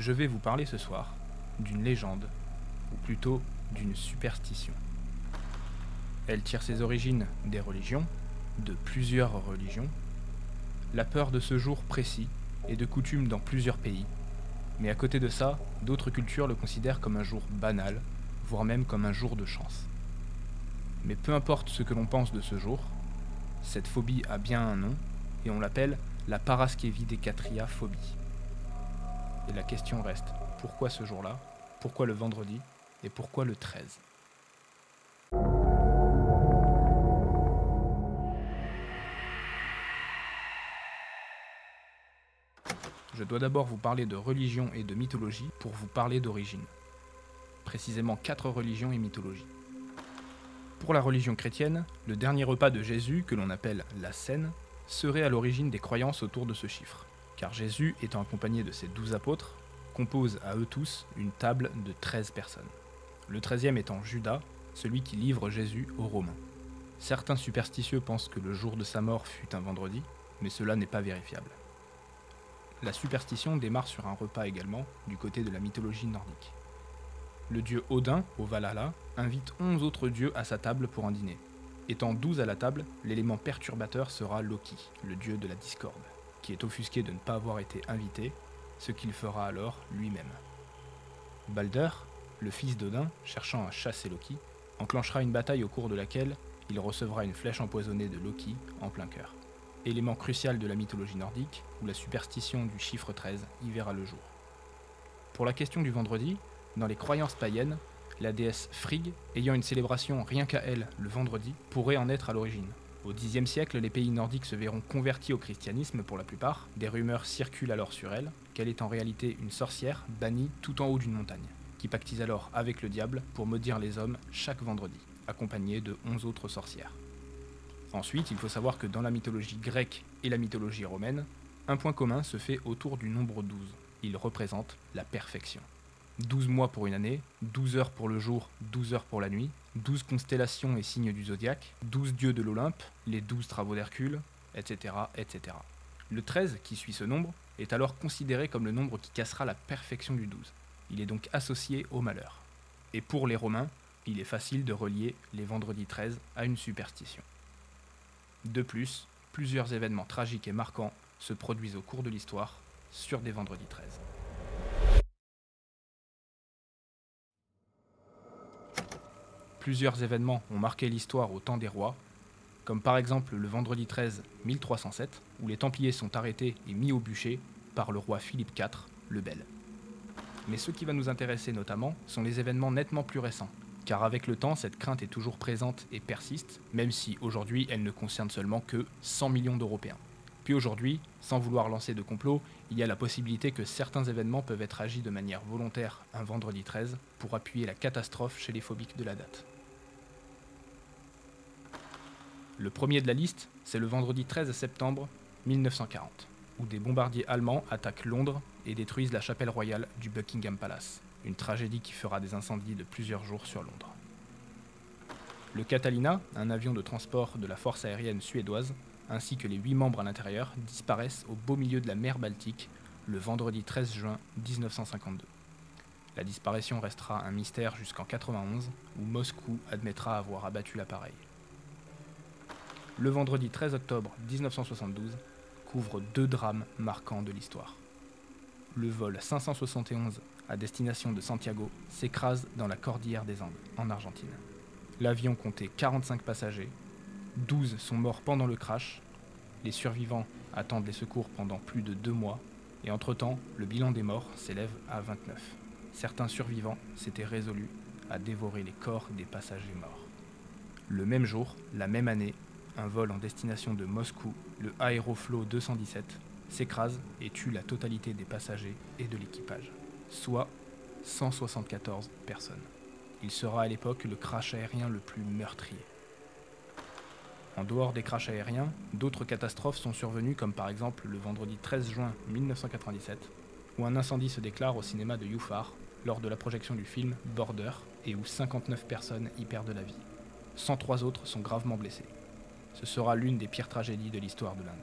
je vais vous parler ce soir d'une légende, ou plutôt d'une superstition. Elle tire ses origines des religions, de plusieurs religions. La peur de ce jour précis est de coutume dans plusieurs pays, mais à côté de ça, d'autres cultures le considèrent comme un jour banal, voire même comme un jour de chance. Mais peu importe ce que l'on pense de ce jour, cette phobie a bien un nom, et on l'appelle la paraskevidécatria phobie. Et la question reste, pourquoi ce jour-là? Pourquoi le vendredi? Et pourquoi le 13? Je dois d'abord vous parler de religion et de mythologie pour vous parler d'origine. Précisément 4 religions et mythologies. Pour la religion chrétienne, le dernier repas de Jésus, que l'on appelle la Cène, serait à l'origine des croyances autour de ce chiffre, car Jésus, étant accompagné de ses 12 apôtres, compose à eux tous une table de 13 personnes. Le 13e étant Judas, celui qui livre Jésus aux Romains. Certains superstitieux pensent que le jour de sa mort fut un vendredi, mais cela n'est pas vérifiable. La superstition démarre sur un repas également, du côté de la mythologie nordique. Le dieu Odin, au Valhalla, invite 11 autres dieux à sa table pour un dîner. Étant 12 à la table, l'élément perturbateur sera Loki, le dieu de la discorde, qui est offusqué de ne pas avoir été invité, ce qu'il fera alors lui-même. Balder, le fils d'Odin, cherchant à chasser Loki, enclenchera une bataille au cours de laquelle il recevra une flèche empoisonnée de Loki en plein cœur. Élément crucial de la mythologie nordique, où la superstition du chiffre 13 y verra le jour. Pour la question du vendredi, dans les croyances païennes, la déesse Frigg, ayant une célébration rien qu'à elle le vendredi, pourrait en être à l'origine. Au Xe siècle, les pays nordiques se verront convertis au christianisme pour la plupart. Des rumeurs circulent alors sur elle, qu'elle est en réalité une sorcière bannie tout en haut d'une montagne, qui pactise alors avec le diable pour maudire les hommes chaque vendredi, accompagnée de 11 autres sorcières. Ensuite, il faut savoir que dans la mythologie grecque et la mythologie romaine, un point commun se fait autour du nombre 12. Il représente la perfection. 12 mois pour une année, 12 heures pour le jour, 12 heures pour la nuit, 12 constellations et signes du zodiaque, 12 dieux de l'Olympe, les 12 travaux d'Hercule, etc., etc. Le 13, qui suit ce nombre, est alors considéré comme le nombre qui cassera la perfection du 12. Il est donc associé au malheur. Et pour les Romains, il est facile de relier les vendredis 13 à une superstition. De plus, plusieurs événements tragiques et marquants se produisent au cours de l'histoire sur des vendredis 13. Plusieurs événements ont marqué l'histoire au temps des rois, comme par exemple le vendredi 13 1307, où les Templiers sont arrêtés et mis au bûcher par le roi Philippe IV, le Bel. Mais ce qui va nous intéresser notamment sont les événements nettement plus récents, car avec le temps, cette crainte est toujours présente et persiste, même si aujourd'hui elle ne concerne seulement que 100 millions d'Européens. Puis aujourd'hui, sans vouloir lancer de complot, il y a la possibilité que certains événements peuvent être agis de manière volontaire un vendredi 13 pour appuyer la catastrophe chez les phobiques de la date. Le premier de la liste, c'est le vendredi 13 septembre 1940, où des bombardiers allemands attaquent Londres et détruisent la chapelle royale du Buckingham Palace, une tragédie qui fera des incendies de plusieurs jours sur Londres. Le Catalina, un avion de transport de la force aérienne suédoise, ainsi que les 8 membres à l'intérieur, disparaissent au beau milieu de la mer Baltique le vendredi 13 juin 1952. La disparition restera un mystère jusqu'en 1991, où Moscou admettra avoir abattu l'appareil. Le vendredi 13 octobre 1972 couvre 2 drames marquants de l'histoire. Le vol 571 à destination de Santiago s'écrase dans la cordillère des Andes, en Argentine. L'avion comptait 45 passagers, 12 sont morts pendant le crash, les survivants attendent les secours pendant plus de 2 mois, et entre-temps, le bilan des morts s'élève à 29. Certains survivants s'étaient résolus à dévorer les corps des passagers morts. Le même jour, la même année, un vol en destination de Moscou, le Aeroflot 217, s'écrase et tue la totalité des passagers et de l'équipage, soit 174 personnes. Il sera à l'époque le crash aérien le plus meurtrier. En dehors des crashs aériens, d'autres catastrophes sont survenues comme par exemple le vendredi 13 juin 1997, où un incendie se déclare au cinéma de Youfar lors de la projection du film Border et où 59 personnes y perdent la vie. 103 autres sont gravement blessées. Ce sera l'une des pires tragédies de l'histoire de l'Inde.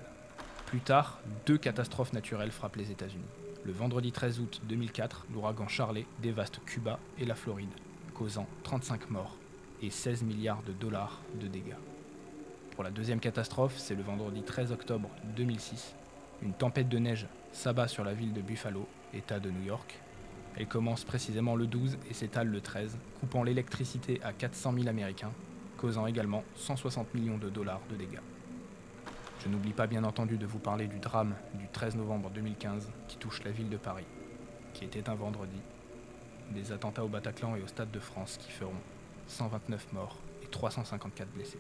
Plus tard, 2 catastrophes naturelles frappent les États-Unis. Le vendredi 13 août 2004, l'ouragan Charley dévaste Cuba et la Floride, causant 35 morts et 16 milliards de dollars de dégâts. Pour la deuxième catastrophe, c'est le vendredi 13 octobre 2006. Une tempête de neige s'abat sur la ville de Buffalo, État de New York. Elle commence précisément le 12 et s'étale le 13, coupant l'électricité à 400 000 Américains, causant également 160 millions de dollars de dégâts. Je n'oublie pas bien entendu de vous parler du drame du 13 novembre 2015 qui touche la ville de Paris, qui était un vendredi, des attentats au Bataclan et au Stade de France qui feront 129 morts et 354 blessés.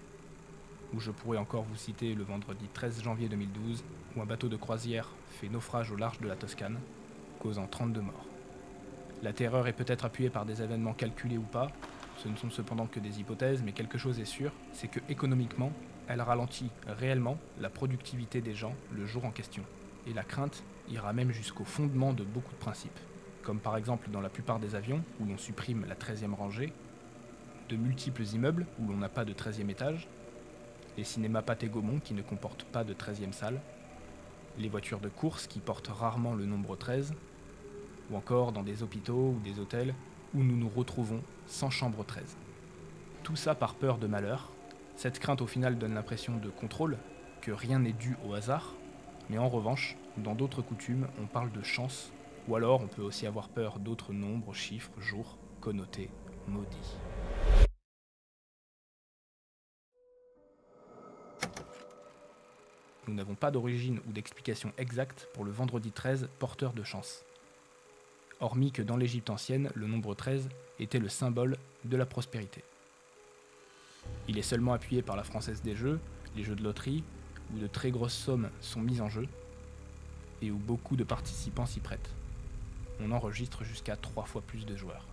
Ou je pourrais encore vous citer le vendredi 13 janvier 2012, où un bateau de croisière fait naufrage au large de la Toscane, causant 32 morts. La terreur est peut-être appuyée par des événements calculés ou pas, ce ne sont cependant que des hypothèses, mais quelque chose est sûr, c'est que économiquement, elle ralentit réellement la productivité des gens le jour en question. Et la crainte ira même jusqu'au fondement de beaucoup de principes, comme par exemple dans la plupart des avions, où l'on supprime la 13e rangée, de multiples immeubles où l'on n'a pas de 13e étage, les cinémas Pathé Gaumont qui ne comportent pas de 13e salle, les voitures de course qui portent rarement le nombre 13, ou encore dans des hôpitaux ou des hôtels où nous nous retrouvons sans chambre 13. Tout ça par peur de malheur. Cette crainte au final donne l'impression de contrôle, que rien n'est dû au hasard, mais en revanche, dans d'autres coutumes, on parle de chance, ou alors on peut aussi avoir peur d'autres nombres, chiffres, jours, connotés, maudits. Nous n'avons pas d'origine ou d'explication exacte pour le vendredi 13 porteur de chance. Hormis que dans l'Égypte ancienne, le nombre 13 était le symbole de la prospérité. Il est seulement appuyé par la Française des Jeux, les jeux de loterie, où de très grosses sommes sont mises en jeu, et où beaucoup de participants s'y prêtent. On enregistre jusqu'à 3 fois plus de joueurs.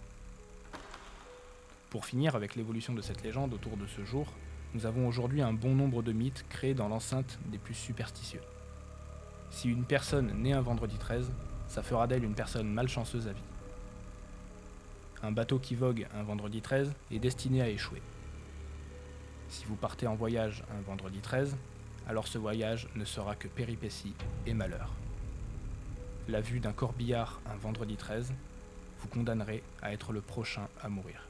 Pour finir avec l'évolution de cette légende autour de ce jour, nous avons aujourd'hui un bon nombre de mythes créés dans l'enceinte des plus superstitieux. Si une personne naît un vendredi 13, ça fera d'elle une personne malchanceuse à vie. Un bateau qui vogue un vendredi 13 est destiné à échouer. Si vous partez en voyage un vendredi 13, alors ce voyage ne sera que péripéties et malheur. La vue d'un corbillard un vendredi 13 vous condamnerait à être le prochain à mourir.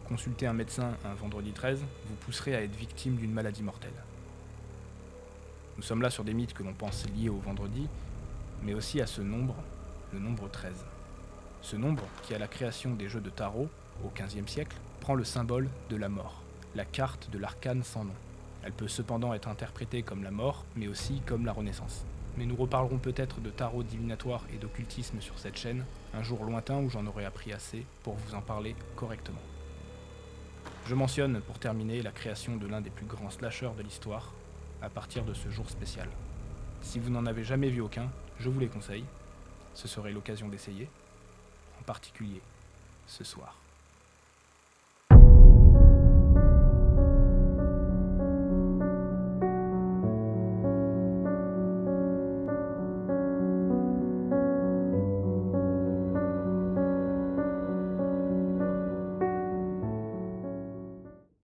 Consulter un médecin un vendredi 13 vous pousserait à être victime d'une maladie mortelle. Nous sommes là sur des mythes que l'on pense liés au vendredi, mais aussi à ce nombre, le nombre 13. Ce nombre, qui à la création des jeux de tarot, au XVe siècle, prend le symbole de la mort, la carte de l'arcane sans nom. Elle peut cependant être interprétée comme la mort, mais aussi comme la renaissance. Mais nous reparlerons peut-être de tarot divinatoire et d'occultisme sur cette chaîne, un jour lointain où j'en aurai appris assez pour vous en parler correctement. Je mentionne, pour terminer, la création de l'un des plus grands slashers de l'histoire, à partir de ce jour spécial. Si vous n'en avez jamais vu aucun, je vous les conseille, ce serait l'occasion d'essayer, en particulier ce soir.